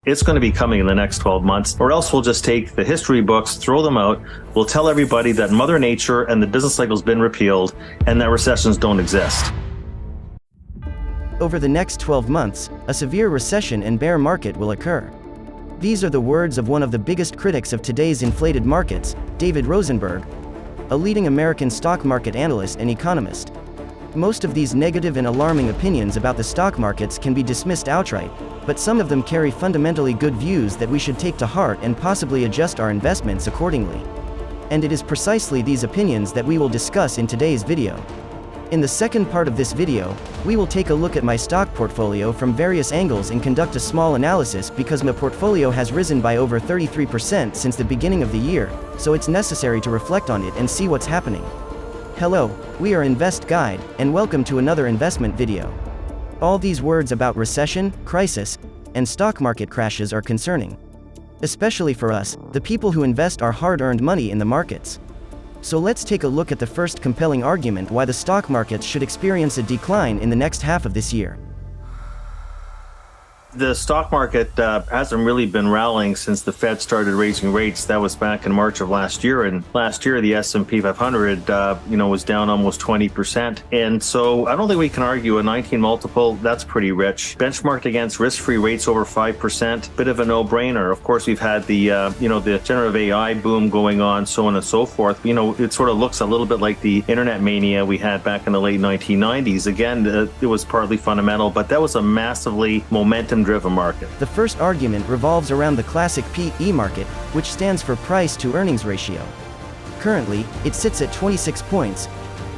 It's going to be coming in the next 12 months, or else we'll just take the history books, throw them out. We'll tell everybody that Mother Nature and the business cycle's been repealed and that recessions don't exist. Over the next 12 months, a severe recession and bear market will occur. These are the words of one of the biggest critics of today's inflated markets, David Rosenberg, a leading American stock market analyst and economist. Most of these negative and alarming opinions about the stock markets can be dismissed outright, but some of them carry fundamentally good views that we should take to heart and possibly adjust our investments accordingly. And it is precisely these opinions that we will discuss in today's video. In the second part of this video, we will take a look at my stock portfolio from various angles and conduct a small analysis because my portfolio has risen by over 33% since the beginning of the year, so it's necessary to reflect on it and see what's happening. Hello, we are InvestGuide, and welcome to another investment video. All these words about recession, crisis, and stock market crashes are concerning. Especially for us, the people who invest our hard-earned money in the markets. So let's take a look at the first compelling argument why the stock markets should experience a decline in the next half of this year. The stock market hasn't really been rallying since the Fed started raising rates. That was back in March of last year. And last year, the S&P 500, was down almost 20%. And so I don't think we can argue a 19 multiple. That's pretty rich. Benchmarked against risk-free rates over 5%. Bit of a no-brainer. Of course, we've had the generative AI boom going on, so on and so forth. It sort of looks a little bit like the internet mania we had back in the late 1990s. Again, it was partly fundamental, but that was a massively momentum-driven market. The first argument revolves around the classic PE market, which stands for price to earnings ratio. Currently, it sits at 26 points,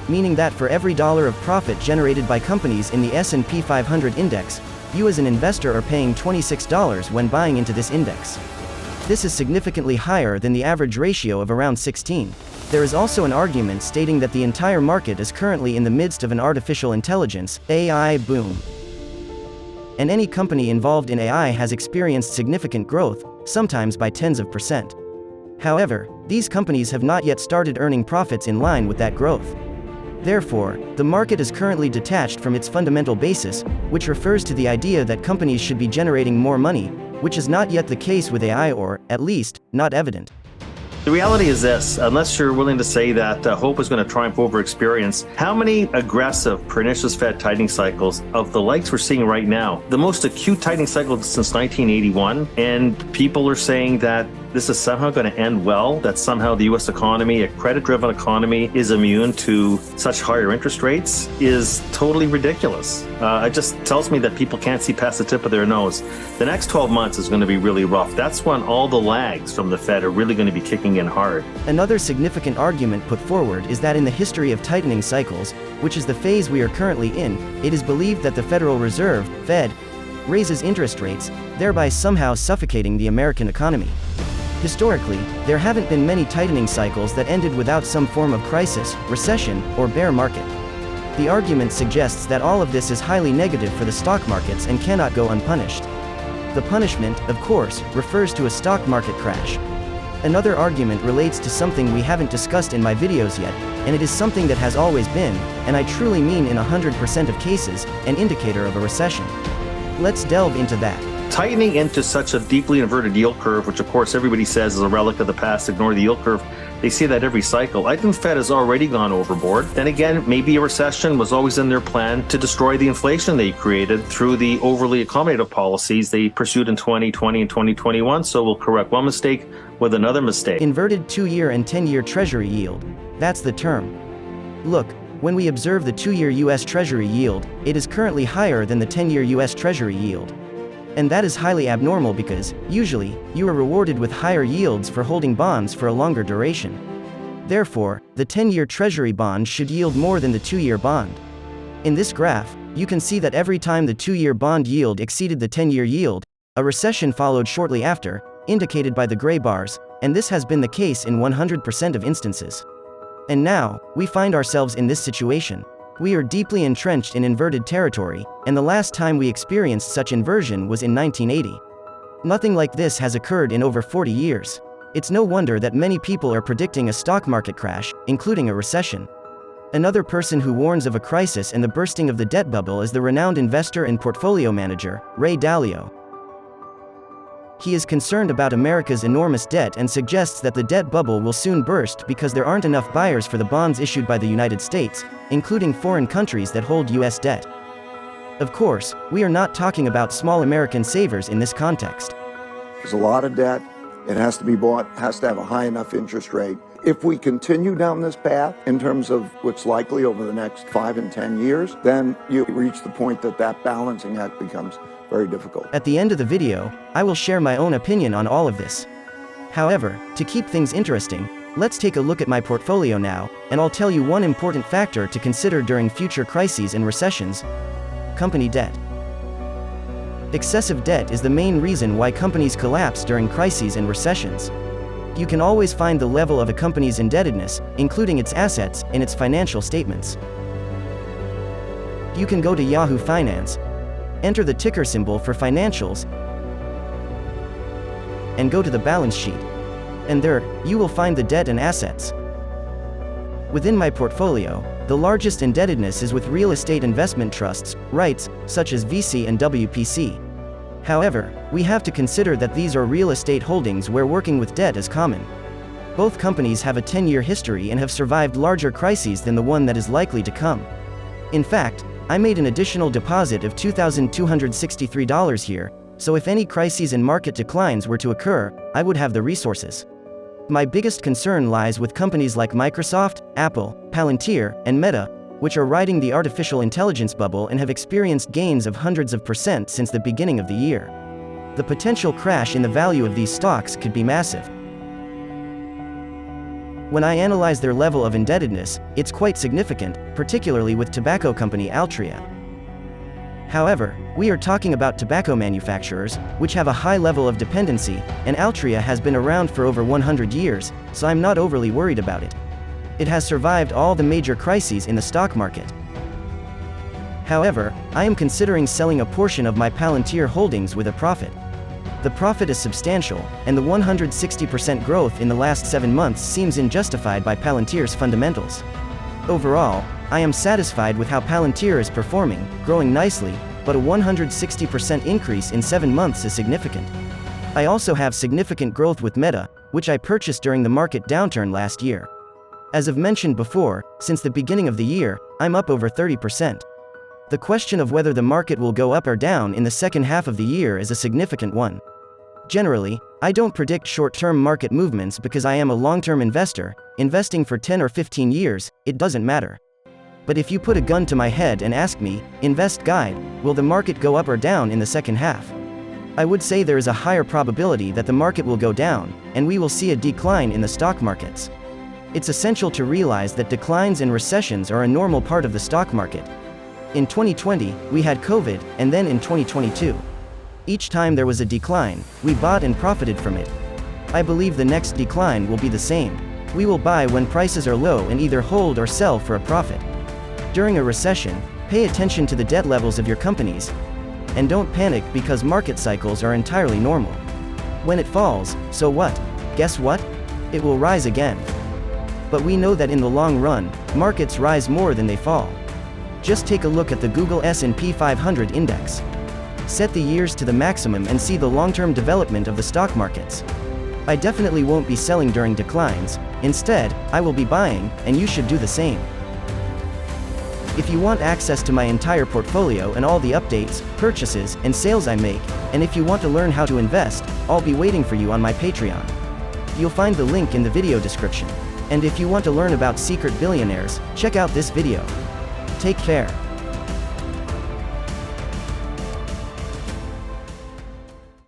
meaning that for every dollar of profit generated by companies in the S&P 500 index, you as an investor are paying $26 when buying into this index. This is significantly higher than the average ratio of around 16. There is also an argument stating that the entire market is currently in the midst of an artificial intelligence (AI) boom. And any company involved in AI has experienced significant growth, sometimes by tens of percent. However, these companies have not yet started earning profits in line with that growth. Therefore, the market is currently detached from its fundamental basis, which refers to the idea that companies should be generating more money, which is not yet the case with AI, or, at least, not evident. The reality is this: unless you're willing to say that hope is going to triumph over experience, how many aggressive, pernicious Fed tightening cycles of the likes we're seeing right now, the most acute tightening cycle since 1981, and people are saying that this is somehow going to end well, that somehow the U.S. economy, a credit-driven economy, is immune to such higher interest rates, is totally ridiculous. It just tells me that people can't see past the tip of their nose. The next 12 months is going to be really rough. That's when all the lags from the Fed are really going to be kicking in hard. Another significant argument put forward is that in the history of tightening cycles, which is the phase we are currently in, it is believed that the Federal Reserve, Fed, raises interest rates, thereby somehow suffocating the American economy. Historically, there haven't been many tightening cycles that ended without some form of crisis, recession, or bear market. The argument suggests that all of this is highly negative for the stock markets and cannot go unpunished. The punishment, of course, refers to a stock market crash. Another argument relates to something we haven't discussed in my videos yet, and it is something that has always been, and I truly mean in 100% of cases, an indicator of a recession. Let's delve into that. Tightening into such a deeply inverted yield curve, which of course everybody says is a relic of the past, ignore the yield curve. They see that every cycle. I think Fed has already gone overboard. Then again, maybe a recession was always in their plan to destroy the inflation they created through the overly accommodative policies they pursued in 2020 and 2021. So we'll correct one mistake with another mistake. Inverted 2-year and 10-year Treasury yield. That's the term. Look, when we observe the 2-year U.S. Treasury yield, it is currently higher than the 10-year U.S. Treasury yield. And that is highly abnormal because, usually, you are rewarded with higher yields for holding bonds for a longer duration. Therefore, the 10-year Treasury bond should yield more than the 2-year bond. In this graph, you can see that every time the 2-year bond yield exceeded the 10-year yield, a recession followed shortly after, indicated by the gray bars, and this has been the case in 100% of instances. And now, we find ourselves in this situation. We are deeply entrenched in inverted territory, and the last time we experienced such inversion was in 1980. Nothing like this has occurred in over 40 years. It's no wonder that many people are predicting a stock market crash, including a recession. Another person who warns of a crisis and the bursting of the debt bubble is the renowned investor and portfolio manager, Ray Dalio. He is concerned about America's enormous debt and suggests that the debt bubble will soon burst because there aren't enough buyers for the bonds issued by the United States, including foreign countries that hold US debt. Of course, we are not talking about small American savers in this context. There's a lot of debt. It has to be bought, has to have a high enough interest rate. If we continue down this path in terms of what's likely over the next 5 and 10 years, then you reach the point that that balancing act becomes very difficult. At the end of the video, I will share my own opinion on all of this. However, to keep things interesting, let's take a look at my portfolio now, and I'll tell you one important factor to consider during future crises and recessions: company debt. Excessive debt is the main reason why companies collapse during crises and recessions. You can always find the level of a company's indebtedness, including its assets, in its financial statements. You can go to Yahoo Finance, enter the ticker symbol for financials, and go to the balance sheet. And there, you will find the debt and assets. Within my portfolio, the largest indebtedness is with real estate investment trusts, REITs, such as VC and WPC. However, we have to consider that these are real estate holdings where working with debt is common. Both companies have a 10-year history and have survived larger crises than the one that is likely to come. In fact, I made an additional deposit of $2,263 here, so if any crises and market declines were to occur, I would have the resources. My biggest concern lies with companies like Microsoft, Apple, Palantir, and Meta, which are riding the artificial intelligence bubble and have experienced gains of hundreds of % since the beginning of the year. The potential crash in the value of these stocks could be massive. When I analyze their level of indebtedness, it's quite significant, particularly with tobacco company Altria. However, we are talking about tobacco manufacturers, which have a high level of dependency, and Altria has been around for over 100 years, so I'm not overly worried about it. It has survived all the major crises in the stock market. However, I am considering selling a portion of my Palantir holdings with a profit. The profit is substantial, and the 160% growth in the last 7 months seems unjustified by Palantir's fundamentals. Overall, I am satisfied with how Palantir is performing, growing nicely, but a 160% increase in 7 months is significant. I also have significant growth with Meta, which I purchased during the market downturn last year. As I've mentioned before, since the beginning of the year, I'm up over 30%. The question of whether the market will go up or down in the second half of the year is a significant one. Generally, I don't predict short-term market movements because I am a long-term investor, investing for 10 or 15 years, it doesn't matter. But if you put a gun to my head and ask me, InvestGuide, will the market go up or down in the second half? I would say there is a higher probability that the market will go down, and we will see a decline in the stock markets. It's essential to realize that declines and recessions are a normal part of the stock market. In 2020, we had COVID, and then in 2022. Each time there was a decline, we bought and profited from it. I believe the next decline will be the same. We will buy when prices are low and either hold or sell for a profit. During a recession, pay attention to the debt levels of your companies. And don't panic because market cycles are entirely normal. When it falls, so what? Guess what? It will rise again. But we know that in the long run, markets rise more than they fall. Just take a look at the Google S&P 500 index. Set the years to the maximum and see the long-term development of the stock markets. I definitely won't be selling during declines. Instead, I will be buying, and you should do the same. If you want access to my entire portfolio and all the updates, purchases, and sales I make, and if you want to learn how to invest, I'll be waiting for you on my Patreon. You'll find the link in the video description. And if you want to learn about secret billionaires, check out this video. Take care.